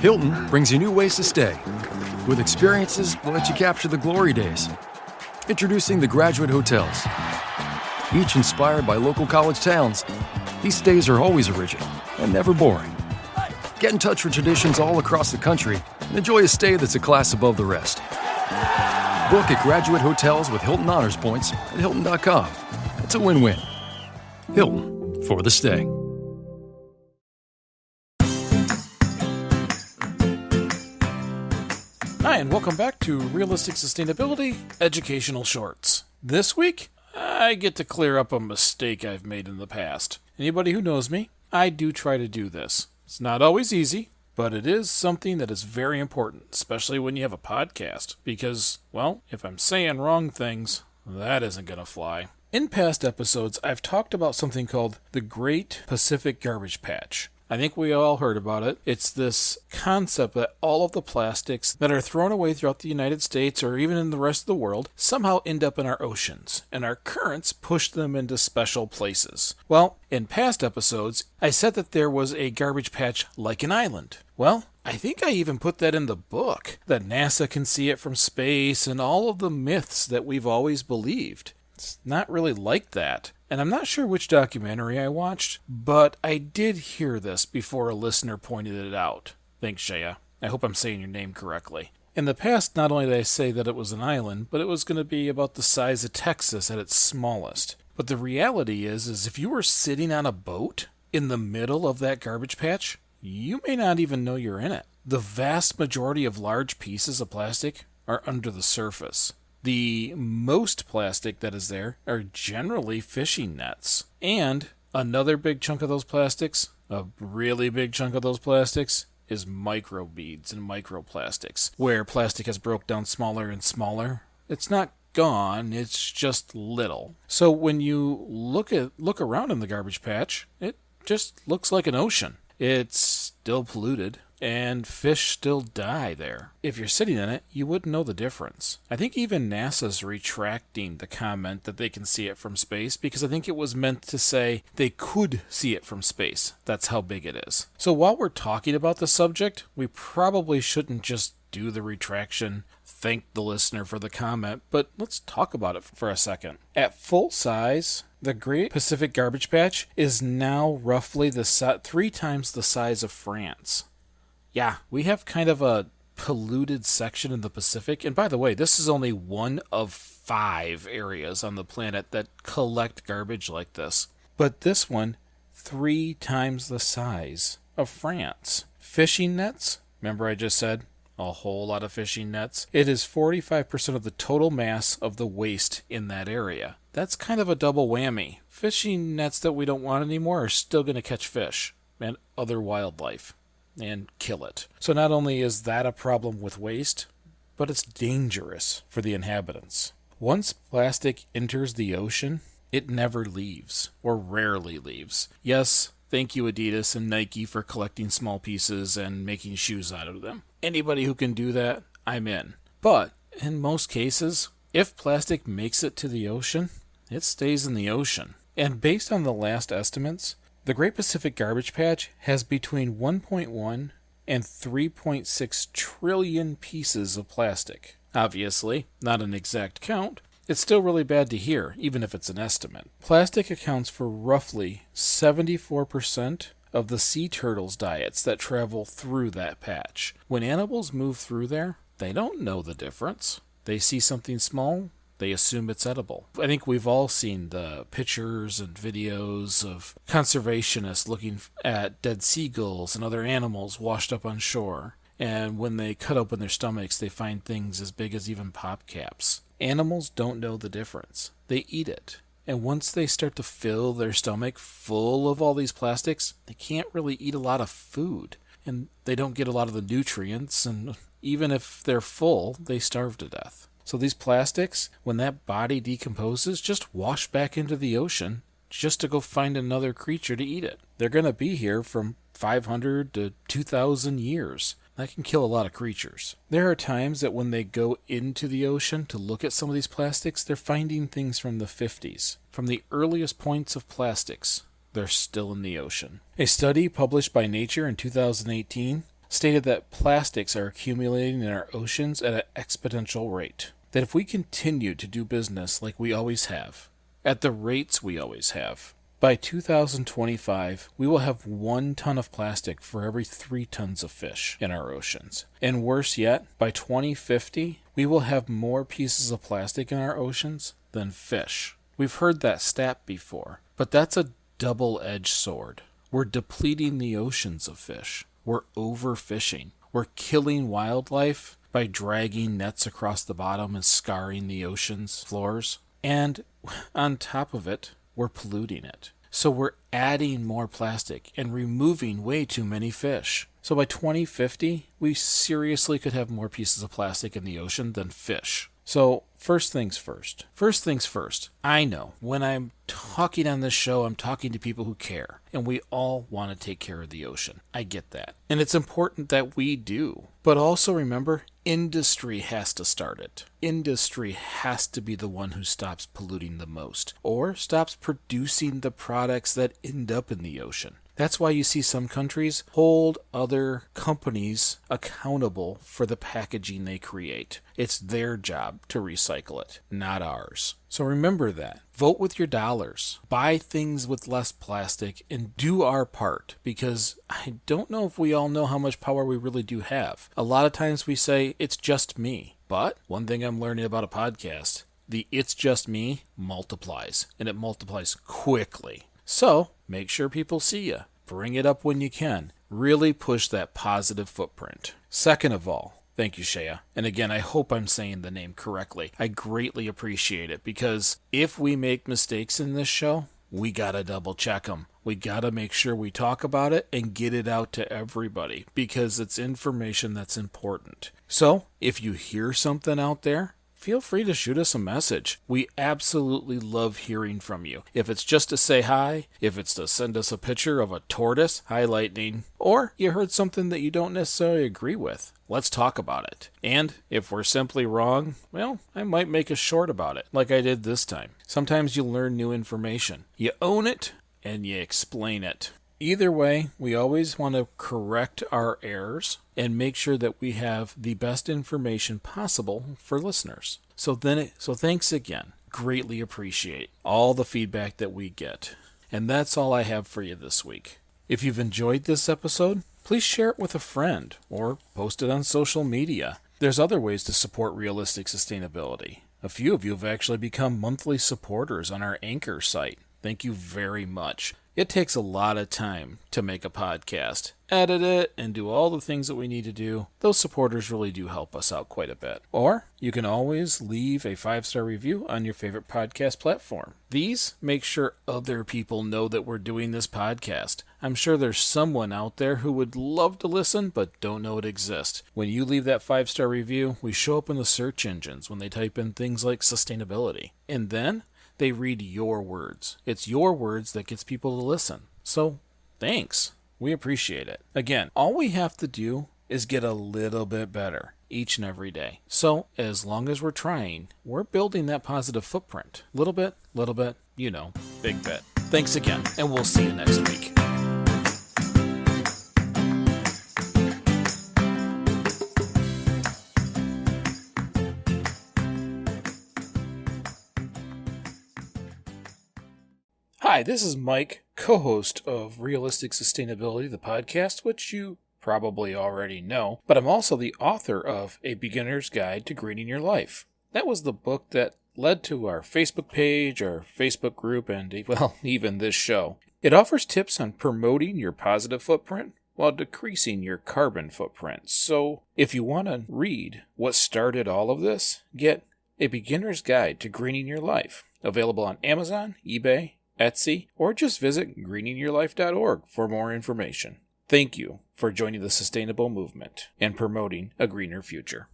Hilton brings you new ways to stay. With experiences that let you capture the glory days. Introducing the Graduate Hotels. Each inspired by local college towns, these stays are always original and never boring. Get in touch with traditions all across the country and enjoy a stay that's a class above the rest. Book at Graduate Hotels with Hilton Honors Points at Hilton.com. It's a win-win. Hilton, for the stay. Hi, and welcome back to Realistic Sustainability Educational Shorts. This week, I get to clear up a mistake I've made in the past. Anybody who knows me, I do try to do this. It's not always easy, but it is something that is very important, especially when you have a podcast, because, well, if I'm saying wrong things, that isn't going to fly. In past episodes, I've talked about something called the Great Pacific Garbage Patch. I think we all heard about it. It's this concept that all of the plastics that are thrown away throughout the United States or even in the rest of the world somehow end up in our oceans, and our currents push them into special places. Well, in past episodes, I said that there was a garbage patch like an island. Well, I think I even put that in the book, that NASA can see it from space and all of the myths that we've always believed. It's not really like that. And I'm not sure which documentary I watched, but I did hear this before a listener pointed it out. Thanks, Shaya. I hope I'm saying your name correctly. In the past, not only did I say that it was an island, but it was going to be about the size of Texas at its smallest. But the reality is if you were sitting on a boat in the middle of that garbage patch, you may not even know you're in it. The vast majority of large pieces of plastic are under the surface. The most plastic that is there are generally fishing nets. And another big chunk of those plastics, a really big chunk of those plastics, is microbeads and microplastics, where plastic has broke down smaller and smaller. It's not gone, it's just little. So when you look around in the garbage patch, it just looks like an ocean. It's still polluted, and fish still die there. If you're sitting in it, you wouldn't know the difference. I think even NASA's retracting the comment that they can see it from space, because I think it was meant to say they could see it from space. That's how big it is. So while we're talking about the subject, we probably shouldn't just do the retraction, thank the listener for the comment, but let's talk about it for a second. At full size, the Great Pacific Garbage Patch is now roughly 3 times the size of France. Yeah, we have kind of a polluted section in the Pacific. And by the way, this is only one of 5 areas on the planet that collect garbage like this. But this one, 3 times the size of France. Fishing nets, remember I just said a whole lot of fishing nets? It is 45% of the total mass of the waste in that area. That's kind of a double whammy. Fishing nets that we don't want anymore are still going to catch fish and other wildlife and kill it. So not only is that a problem with waste, but it's dangerous for the inhabitants. Once plastic enters the ocean, it never leaves, or rarely leaves. Yes, thank you Adidas and Nike for collecting small pieces and making shoes out of them. Anybody who can do that, I'm in. But in most cases, if plastic makes it to the ocean, it stays in the ocean. And based on the last estimates, the Great Pacific Garbage Patch has between 1.1 and 3.6 trillion pieces of plastic. Obviously, not an exact count. It's still really bad to hear, even if it's an estimate. Plastic accounts for roughly 74% of the sea turtles' diets that travel through that patch. When animals move through there, they don't know the difference. They see something small, they assume it's edible. I think we've all seen the pictures and videos of conservationists looking at dead seagulls and other animals washed up on shore. And when they cut open their stomachs, they find things as big as even pop caps. Animals don't know the difference. They eat it. And once they start to fill their stomach full of all these plastics, they can't really eat a lot of food. And they don't get a lot of the nutrients. And even if they're full, they starve to death. So these plastics, when that body decomposes, just wash back into the ocean just to go find another creature to eat it. They're going to be here from 500 to 2,000 years. That can kill a lot of creatures. There are times that when they go into the ocean to look at some of these plastics, they're finding things from the 50s. From the earliest points of plastics, they're still in the ocean. A study published by Nature in 2018 stated that plastics are accumulating in our oceans at an exponential rate. That if we continue to do business like we always have, at the rates we always have, by 2025, we will have 1 ton of plastic for every 3 tons of fish in our oceans. And worse yet, by 2050, we will have more pieces of plastic in our oceans than fish. We've heard that stat before, but that's a double-edged sword. We're depleting the oceans of fish. We're overfishing. We're killing wildlife by dragging nets across the bottom and scarring the ocean's floors. And on top of it, we're polluting it. So we're adding more plastic and removing way too many fish. So by 2050, we seriously could have more pieces of plastic in the ocean than fish. So first things first. First things first. I know when I'm talking on this show, I'm talking to people who care. And we all want to take care of the ocean. I get that. And it's important that we do. But also remember, industry has to start it. Industry has to be the one who stops polluting the most, or stops producing the products that end up in the ocean. That's why you see some countries hold other companies accountable for the packaging they create. It's their job to recycle it, not ours. So remember that. Vote with your dollars. Buy things with less plastic and do our part, because I don't know if we all know how much power we really do have. A lot of times we say, it's just me. But one thing I'm learning about a podcast, the it's just me multiplies, and it multiplies quickly. So make sure people see you. Bring it up when you can. Really push that positive footprint. Second of all, thank you, Shea. And again, I hope I'm saying the name correctly. I greatly appreciate it, because if we make mistakes in this show, we gotta double check them. We gotta make sure we talk about it and get it out to everybody, because it's information that's important. So if you hear something out there, feel free to shoot us a message. We absolutely love hearing from you. If it's just to say hi, if it's to send us a picture of a tortoise highlighting, or you heard something that you don't necessarily agree with, let's talk about it. And if we're simply wrong, well, I might make a short about it, like I did this time. Sometimes you learn new information. You own it, and you explain it. Either way, we always want to correct our errors and make sure that we have the best information possible for listeners. So thanks again. Greatly appreciate all the feedback that we get. And that's all I have for you this week. If you've enjoyed this episode, please share it with a friend or post it on social media. There's other ways to support realistic sustainability. A few of you have actually become monthly supporters on our Anchor site. Thank you very much. It takes a lot of time to make a podcast, edit it, and do all the things that we need to do. Those supporters really do help us out quite a bit. Or you can always leave a 5-star review on your favorite podcast platform. These make sure other people know that we're doing this podcast. I'm sure there's someone out there who would love to listen but don't know it exists. When you leave that 5-star review, we show up in the search engines when they type in things like sustainability. And then they read your words. It's your words that gets people to listen. So, thanks. We appreciate it. Again, all we have to do is get a little bit better each and every day. So, as long as we're trying, we're building that positive footprint. Little bit, big bit. Thanks again, and we'll see you next week. Hi, this is Mike, co-host of Realistic Sustainability, the podcast, which you probably already know, but I'm also the author of A Beginner's Guide to Greening Your Life. That was the book that led to our Facebook page, our Facebook group, and, well, even this show. It offers tips on promoting your positive footprint while decreasing your carbon footprint. So, if you want to read what started all of this, get A Beginner's Guide to Greening Your Life, available on Amazon, eBay, Etsy, or just visit greeningyourlife.org for more information. Thank you for joining the sustainable movement and promoting a greener future.